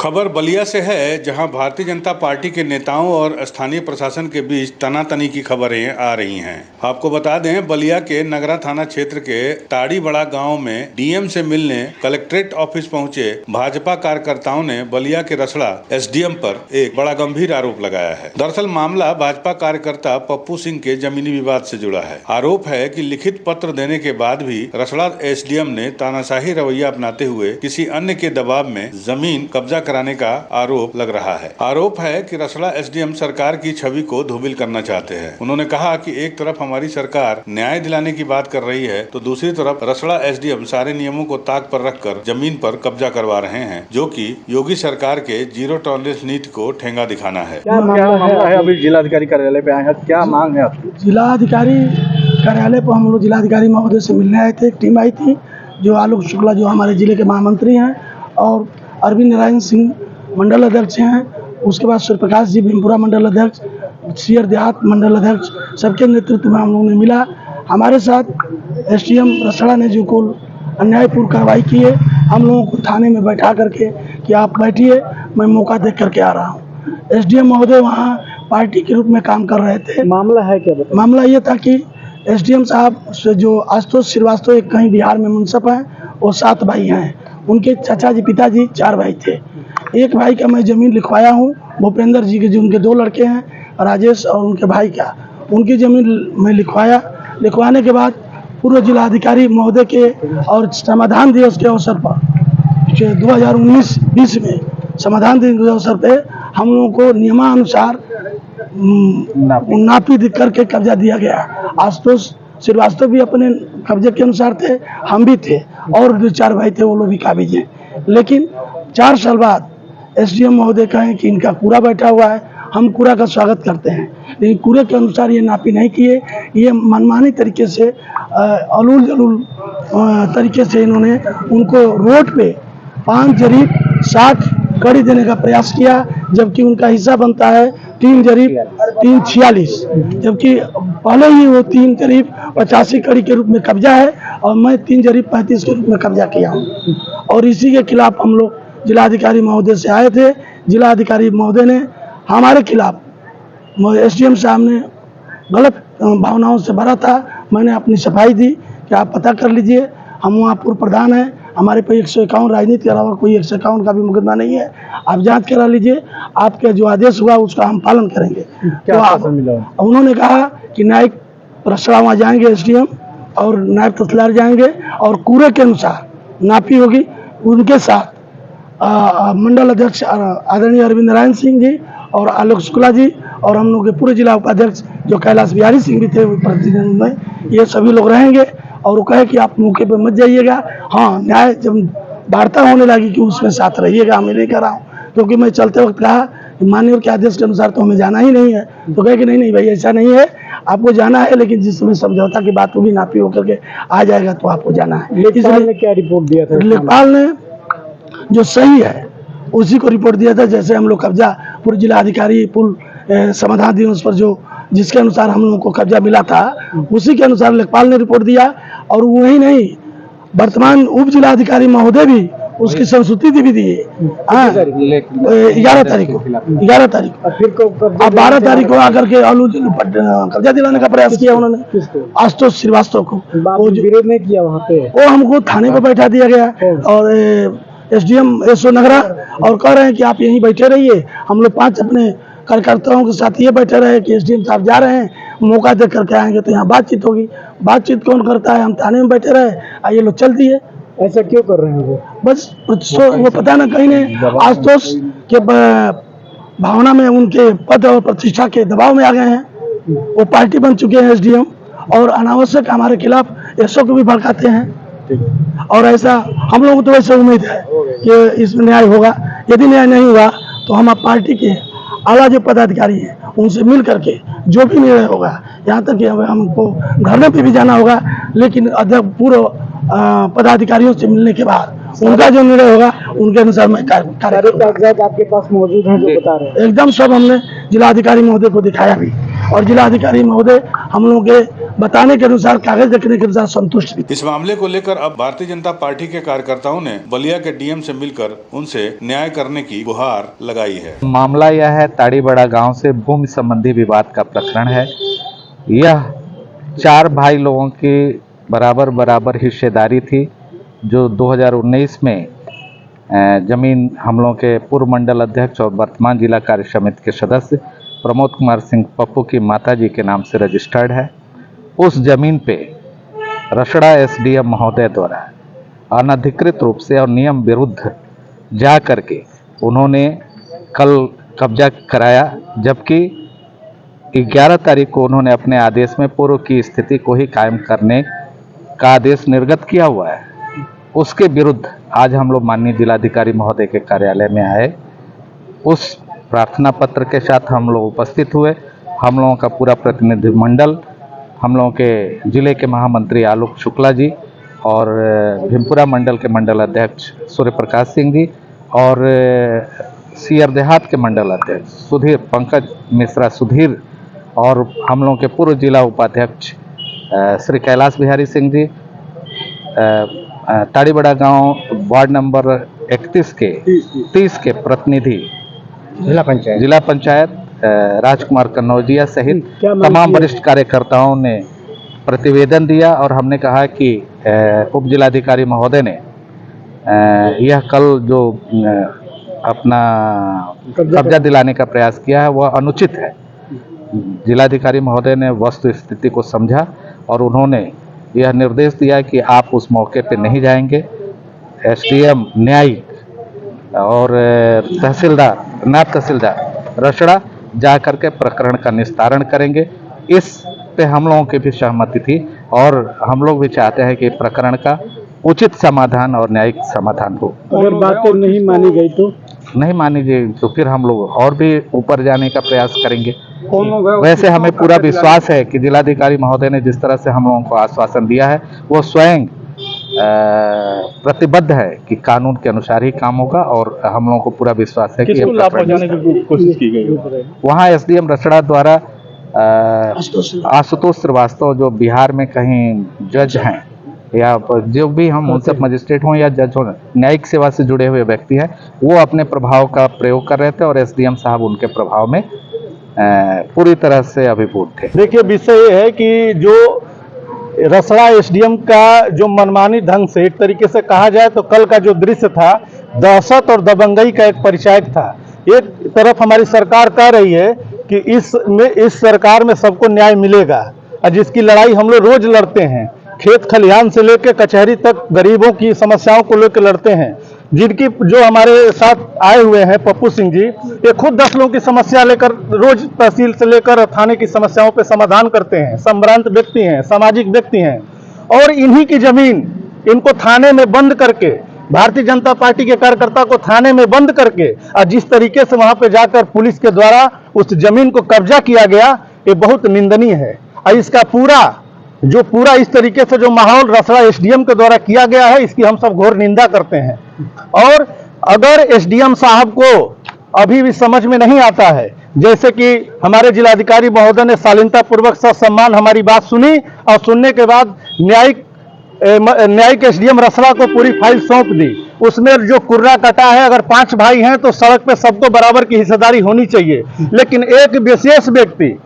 खबर बलिया से है, जहां भारतीय जनता पार्टी के नेताओं और स्थानीय प्रशासन के बीच तनातनी की खबरें आ रही हैं। आपको बता दें, बलिया के नगरा थाना क्षेत्र के ताड़ी बड़ा गांव में डीएम से मिलने कलेक्ट्रेट ऑफिस पहुंचे भाजपा कार्यकर्ताओं ने बलिया के रसड़ा एसडीएम पर एक बड़ा गंभीर आरोप लगाया है। दरअसल मामला भाजपा कार्यकर्ता पप्पू सिंह के जमीनी विवाद से जुड़ा है। आरोप है कि लिखित पत्र देने के बाद भी रसड़ा एसडीएम ने तानाशाही रवैया अपनाते हुए किसी अन्य के दबाव में जमीन कब्जा कराने का आरोप लग रहा है। आरोप है कि रसड़ा एसडीएम सरकार की छवि को धूमिल करना चाहते हैं। उन्होंने कहा कि एक तरफ हमारी सरकार न्याय दिलाने की बात कर रही है, तो दूसरी तरफ रसड़ा एसडीएम सारे नियमों को ताक पर रखकर जमीन पर कब्जा करवा रहे हैं, जो कि योगी सरकार के जीरो टॉलरेंस नीति को ठेंगा दिखाना है। क्या मामला है? अभी जिलाधिकारी कार्यालय पे आए हैं, क्या मांग है आपकी? जिलाधिकारी कार्यालय पर हम लोग जिलाधिकारी महोदय से मिलने आए थे। एक टीम आई थी, जो आलोक शुक्ला जो हमारे जिले के महामंत्री हैं और अरविंद नारायण सिंह मंडल अध्यक्ष हैं, उसके बाद सूर्यप्रकाश जी भीमपुरा मंडल अध्यक्ष, सियर देहात मंडल अध्यक्ष, सबके नेतृत्व में हम लोगों ने मिला। हमारे साथ एसडीएम रसड़ा ने जो कुल अन्यायपूर्ण कार्रवाई की है, हम लोगों को थाने में बैठा करके कि आप बैठिए, मैं मौका देख करके आ रहा हूँ। एसडीएम महोदय वहाँ पार्टी के रूप में काम कर रहे थे। मामला है क्या? मामला ये था कि एसडीएम साहब से जो आशुतोष श्रीवास्तव एक कहीं बिहार में मुंसफ हैं, वो 7 भाई हैं। उनके चाचा जी पिताजी 4 भाई थे। एक भाई का मैं ज़मीन लिखवाया हूँ, भूपेंद्र जी के, जो उनके 2 लड़के हैं, राजेश और उनके भाई का, उनकी ज़मीन मैं लिखवाया। लिखवाने के बाद पूर्व जिलाधिकारी महोदय के और समाधान दिवस के अवसर पर 2019-20 में समाधान दिवस के अवसर पे हम लोगों को नियमानुसार नापी करके कब्जा दिया गया। आशुतोष श्रीवास्तव भी अपने कब्जे के अनुसार थे, हम भी थे, और जो 4 भाई थे वो लोग भी काबिज हैं। लेकिन 4 साल बाद एसडीएम महोदय कहें कि इनका कूड़ा बैठा हुआ है, हम कूड़ा का स्वागत करते हैं, लेकिन कूड़े के अनुसार ये नापी नहीं किए। ये मनमानी तरीके से अलूल जलूल तरीके से इन्होंने उनको रोड पे 5 जरीब 60 कड़ी देने का प्रयास किया, जबकि उनका हिस्सा बनता है 3 जरीब 3 46, जबकि पहले ही वो 3 जरीब 85 कड़ी के रूप में कब्जा है और मैं 3 जरीब 35 के रूप में कब्जा किया हूँ। और इसी के खिलाफ हम लोग जिलाधिकारी महोदय से आए थे। जिलाधिकारी महोदय ने हमारे खिलाफ, एसडीएम साहब ने गलत भावनाओं से भरा था। मैंने अपनी सफाई दी कि आप पता कर लीजिए, हम वहाँ पूर्व प्रधान हैं, हमारे पे 151 राजनीति के अलावा कोई 151 का भी मुकदमा नहीं है, आप जांच करा लीजिए, आपके जो आदेश हुआ उसका हम पालन करेंगे। तो उन्होंने कहा कि नायब रसड़ा वहाँ जाएंगे एसडीएम और नायब तहसीलदार जाएंगे और कूड़े के अनुसार नापी होगी। उनके साथ मंडल अध्यक्ष आदरणीय अरविंद नारायण सिंह जी और आलोक शुक्ला जी और हम लोग के पूरे जिला उपाध्यक्ष जो कैलाश बिहारी सिंह भी थे प्रतिनिधित्व में, ये सभी लोग रहेंगे। और वो कहे कि आप मौके पे मत जाइएगा, हाँ न्याय जब वार्ता होने लगी कि उसमें साथ रहिएगा, मैं लेकर रहा हूँ, क्योंकि मैं चलते वक्त कहा कि माननीय के आदेश के अनुसार तो हमें जाना ही नहीं है। तो कहे कि नहीं भाई, ऐसा नहीं है, आपको जाना है, लेकिन जिस समय समझौता की बात होगी, नापी होकर के आ जाएगा तो आपको जाना है। लेखपाल ने क्या रिपोर्ट दिया था? लेखपाल ने जो सही है उसी को रिपोर्ट दिया था। जैसे हम लोग कब्जा पूर्व जिलाधिकारी पुल समाधान दिवस पर जो जिसके अनुसार हम लोगों को कब्जा मिला था, उसी के अनुसार लेखपाल ने रिपोर्ट दिया। और वही नहीं, वर्तमान उप जिलाधिकारी महोदय भी उसकी संस्तुति भी दी है 11 तारीख को। अब 12 तारीख को आकर के कब्जा दिलाने का प्रयास किया उन्होंने आशुतोष श्रीवास्तव को। वो विरोध नहीं किया वहाँ पे, वो हमको थाने पर बैठा दिया गया और एसडीएम एसओ नगरा, और कह रहे हैं कि आप यहीं बैठे रहिए। हम लोग 5 अपने कार्यकर्ताओं के साथ ये बैठे रहे कि एसडीएम साहब जा रहे हैं, मौका देख करके आएंगे तो यहाँ बातचीत होगी। बातचीत कौन करता है? हम थाने में बैठे रहे, ये लोग चल दिए। ऐसा क्यों कर रहे हैं वो? बस वो पता ना, कहीं ने आशुतोष के भावना में, उनके पद और प्रतिष्ठा के दबाव में आ गए हैं। वो पार्टी बन चुके हैं एसडीएम, और अनावश्यक हमारे खिलाफ एसओ को भी भड़काते हैं। और ऐसा हम लोगों को तो वैसे उम्मीद है कि इसमें न्याय होगा। यदि न्याय नहीं हुआ तो हम पार्टी के आला जो पदाधिकारी हैं उनसे मिल करके जो भी निर्णय होगा, यहाँ तक कि हमको धरने पे भी जाना होगा, लेकिन अध्यक्ष पूर्व पदाधिकारियों से मिलने के बाद उनका जो निर्णय होगा उनके अनुसार मैं कागजात आपके पास मौजूद हैं जो बता रहे हैं? एकदम सब हमने जिलाधिकारी महोदय को दिखाया भी। और जिलाधिकारी महोदय हम लोगों के बताने के अनुसार, कागज देखने के अनुसार संतुष्ट भी। इस मामले को लेकर अब भारतीय जनता पार्टी के कार्यकर्ताओं ने बलिया के डीएम से मिलकर उनसे न्याय करने की गुहार लगाई है। मामला यह है, ताड़ीबड़ा गांव से भूमि संबंधी विवाद का प्रकरण है। यह 4 भाई लोगों की बराबर हिस्सेदारी थी, जो 2019 में जमीन हम लोगों के पूर्व मंडल अध्यक्ष और वर्तमान जिला कार्य समिति के सदस्य प्रमोद कुमार सिंह पप्पू की माताजी के नाम से रजिस्टर्ड है। उस जमीन पे रसड़ा एसडीएम महोदय द्वारा अनधिकृत रूप से और नियम विरुद्ध जा करके उन्होंने कल कब्जा कराया, जबकि 11 तारीख को उन्होंने अपने आदेश में पूर्व की स्थिति को ही कायम करने का आदेश निर्गत किया हुआ है। उसके विरुद्ध आज हम लोग माननीय जिलाधिकारी महोदय के कार्यालय में आए। उस प्रार्थना पत्र के साथ हम लोग उपस्थित हुए। हम लोगों का पूरा प्रतिनिधिमंडल, हम लोगों के जिले के महामंत्री आलोक शुक्ला जी और भीमपुरा मंडल के मंडल अध्यक्ष सूर्य प्रकाश सिंह जी और सीयर देहात के मंडल अध्यक्ष सुधीर पंकज मिश्रा सुधीर और हम लोगों के पूर्व जिला उपाध्यक्ष श्री कैलाश बिहारी सिंह जी, ताड़ीबड़ा गांव वार्ड नंबर 31 के 30 के प्रतिनिधि, जिला पंचायत राजकुमार कन्नौजिया सहित तमाम वरिष्ठ कार्यकर्ताओं ने प्रतिवेदन दिया और हमने कहा कि उप जिलाधिकारी महोदय ने यह कल जो अपना कब्जा दिलाने का प्रयास किया है वह अनुचित है। जिलाधिकारी महोदय ने वस्तु स्थिति को समझा और उन्होंने यह निर्देश दिया कि आप उस मौके पर नहीं जाएंगे। एसडीएम न्यायिक और तहसीलदार नायब तहसीलदार रसड़ा जा करके प्रकरण का निस्तारण करेंगे। इस पे हम लोगों की भी सहमति थी और हम लोग भी चाहते हैं कि प्रकरण का उचित समाधान और न्यायिक समाधान हो। अगर बातें नहीं मानी गई तो नहीं मानी गई तो फिर हम लोग और भी ऊपर जाने का प्रयास करेंगे। कौन होगा? वैसे हमें पूरा विश्वास है कि जिलाधिकारी महोदय ने जिस तरह से हम लोगों को आश्वासन दिया है वो स्वयं प्रतिबद्ध है कि कानून के अनुसार ही काम होगा और हम लोगों को पूरा विश्वास है कि लाभ पहुंचाने की कोशिश की गई। वहाँ एसडीएम रसड़ा द्वारा आशुतोष श्रीवास्तव जो बिहार में कहीं जज हैं या जो भी हम उनसे मजिस्ट्रेट हों या जज हो, न्यायिक सेवा से जुड़े हुए व्यक्ति हैं, वो अपने प्रभाव का प्रयोग कर रहे थे और एसडीएम साहब उनके प्रभाव में पूरी तरह से अभिभूत थे। देखिए, विषय ये है कि जो रसड़ा एसडीएम का जो मनमानी ढंग से, एक तरीके से कहा जाए तो कल का जो दृश्य था, दहशत और दबंगई का एक परिचायक था। एक तरफ हमारी सरकार कह रही है कि इस सरकार में सबको न्याय मिलेगा और जिसकी लड़ाई हम लोग रोज लड़ते हैं, खेत खलिहान से लेकर कचहरी तक गरीबों की समस्याओं को लेकर लड़ते हैं। जिनकी जो हमारे साथ आए हुए हैं पप्पू सिंह जी, ये खुद 10 लोगों की समस्या लेकर रोज तहसील से लेकर थाने की समस्याओं पे समाधान करते हैं। संभ्रांत व्यक्ति हैं, सामाजिक व्यक्ति हैं और इन्हीं की जमीन इनको थाने में बंद करके, भारतीय जनता पार्टी के कार्यकर्ता को थाने में बंद करके और जिस तरीके से वहां पे जाकर पुलिस के द्वारा उस जमीन को कब्जा किया गया, ये बहुत निंदनीय है। और इसका पूरा इस तरीके से जो माहौल रसड़ा एसडीएम के द्वारा किया गया है, इसकी हम सब घोर निंदा करते हैं। और अगर एसडीएम साहब को अभी भी समझ में नहीं आता है, जैसे कि हमारे जिलाधिकारी महोदय ने शालीनता पूर्वक सम्मान हमारी बात सुनी और सुनने के बाद न्यायिक एसडीएम रसड़ा को पूरी फाइल सौंप दी। उसमें जो कुर्रा कटा है, अगर 5 भाई हैं तो सड़क पे सबको बराबर की हिस्सेदारी होनी चाहिए, लेकिन एक विशेष व्यक्ति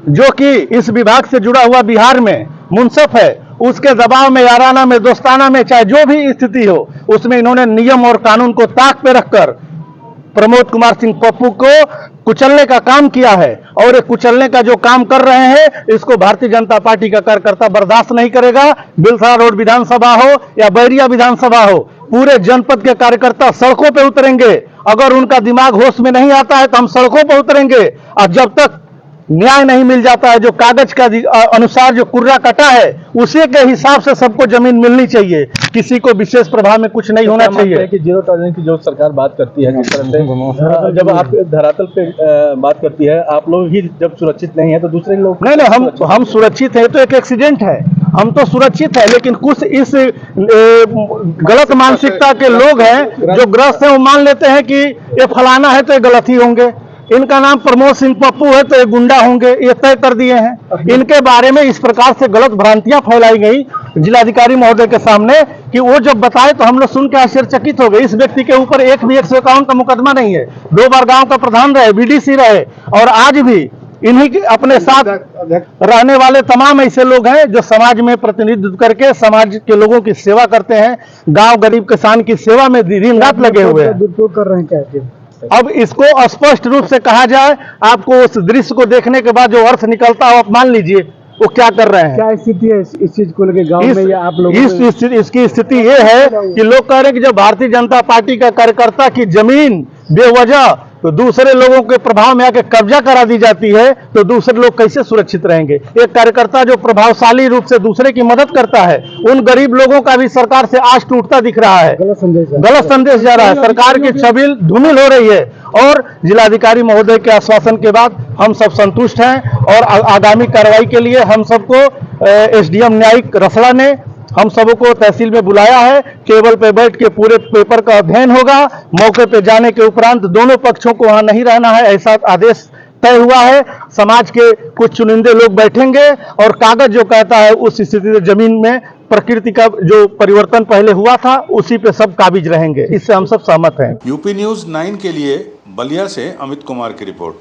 जो कि इस विभाग से जुड़ा हुआ बिहार में मुंसफ है, उसके दबाव में, याराना में, दोस्ताना में, चाहे जो भी स्थिति हो, उसमें इन्होंने नियम और कानून को ताक पे रखकर प्रमोद कुमार सिंह पप्पू को कुचलने का काम किया है। और ये कुचलने का जो काम कर रहे हैं, इसको भारतीय जनता पार्टी का कार्यकर्ता बर्दाश्त नहीं करेगा। बिलसा रोड विधानसभा हो या बैरिया विधानसभा हो, पूरे जनपद के कार्यकर्ता सड़कों पे उतरेंगे। अगर उनका दिमाग होश में नहीं आता है तो हम सड़कों पे उतरेंगे और जब तक न्याय नहीं मिल जाता है, जो कागज का अनुसार जो कुर्रा कटा है, उसी के हिसाब से सबको जमीन मिलनी चाहिए। किसी को विशेष प्रभाव में कुछ नहीं होना चाहिए। कि जीरो टॉलरेंस की जो सरकार बात करती है, जिस तरह से जब आप धरातल पे बात करती है, आप लोग ही जब सुरक्षित नहीं है तो दूसरे लोग नहीं, हम सुरक्षित है तो एक एक्सीडेंट है, हम तो सुरक्षित है, लेकिन कुछ इस गलत मानसिकता के लोग हैं जो ग्रस्त हैं, वो मान लेते हैं कि ये फलाना है तो ये गलत ही होंगे। इनका नाम प्रमोद सिंह पप्पू है तो ये गुंडा होंगे, ये तय कर दिए हैं। इनके बारे में इस प्रकार से गलत भ्रांतियां फैलाई गई जिलाधिकारी महोदय के सामने कि वो जब बताए तो हम लोग सुन के आश्चर्यचकित हो गए। इस व्यक्ति के ऊपर एक भी 151 का मुकदमा नहीं है, 2 बार गांव का प्रधान रहे, बीडीसी रहे, और आज भी इन्हीं के अपने साथ रहने वाले तमाम ऐसे लोग हैं जो समाज में प्रतिनिधित्व करके समाज के लोगों की सेवा करते हैं, गांव गरीब किसान की सेवा में दिन रात लगे हुए हैं। दुरुपयोग कर रहे हैं क्या? अब इसको स्पष्ट रूप से कहा जाए, आपको उस दृश्य को देखने के बाद जो अर्थ निकलता है आप मान लीजिए वो क्या कर रहे हैं। क्या स्थिति है इस चीज को लेकर गांव में, या आप लोग? इसकी स्थिति ये है कि लोग कह रहे हैं कि जब भारतीय जनता पार्टी का कार्यकर्ता की जमीन बेवजह तो दूसरे लोगों के प्रभाव में आके कब्जा करा दी जाती है तो दूसरे लोग कैसे सुरक्षित रहेंगे। एक कार्यकर्ता जो प्रभावशाली रूप से दूसरे की मदद करता है, उन गरीब लोगों का भी सरकार से आश टूटता दिख रहा है, गलत संदेश जा रहा है, सरकार की छवि धूमिल हो रही है। और जिलाधिकारी महोदय के आश्वासन के बाद हम सब संतुष्ट हैं और आगामी कार्रवाई के लिए हम सबको एसडीएम न्यायिक रसड़ा ने हम सबों को तहसील में बुलाया है। टेबल पे बैठ के पूरे पेपर का अध्ययन होगा। मौके पे जाने के उपरांत दोनों पक्षों को वहां नहीं रहना है, ऐसा आदेश तय हुआ है। समाज के कुछ चुनिंदे लोग बैठेंगे और कागज जो कहता है उस स्थिति में जमीन में प्रकृति का जो परिवर्तन पहले हुआ था उसी पे सब काबिज रहेंगे। इससे हम सब सहमत हैं। यूपी न्यूज़ 9 के लिए बलिया से अमित कुमार की रिपोर्ट।